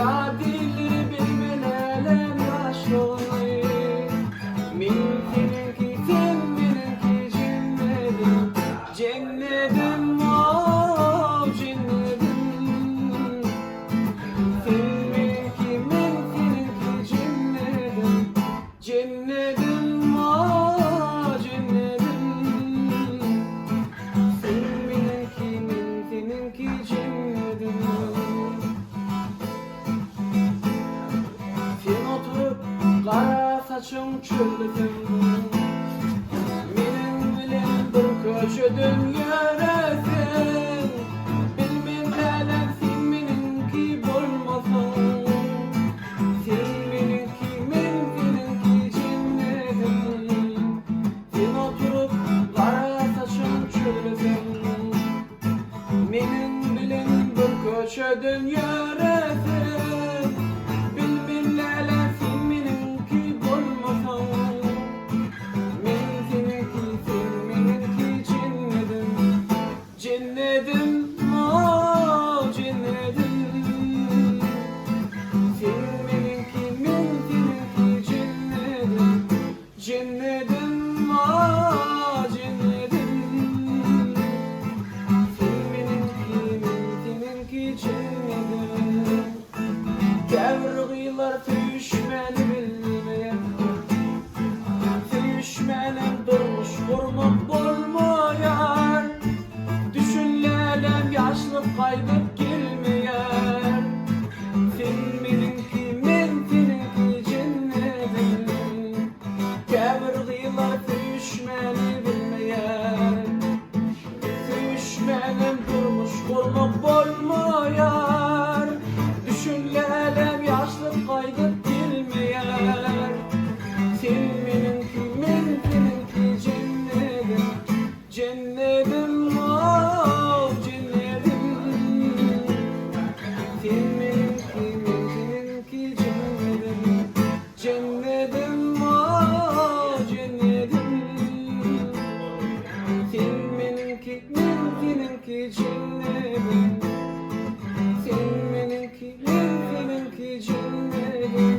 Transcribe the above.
Ya dilleri bilmelelem yaşlı. Minninki minninki cennetim, cennetim oh cennetim. Minninki minninki cennetim, cennetim oh cennetim. Minninki minninki cennetim. Sen oturup kara saçın çöldün, benim bilen bir köşedün yöresin. Bilmem neden sen benimki bolmasın. Sen benimki benimki cennetim. Sen oturup kara saçın çöldün, benim bilen bir köşedün yöresin. Cennetim oh cennetim. Sen benimki benimki cennetim, cennetim oh cennetim. Sen benimki benimki cennetim. Devriyler tüyüşmeni bilmeyen, tüyüşmenin durmuş vurmak olmayan. Yaşlı kaydıp gelmeyen. Sen benimki benimki cennetim. Kemirdiler tüyüşmeni bilmeyen. Tüyüşmenim durmuş kurmak olmayan. Düşünlelem yaşlı kaydıp gelmeyen. Sen benimki benimki cennetim, cennetim oh cennetim. Cennetim oh cennetim. Sen benimki benimki cennetim. Sen benimki benimki cennetim.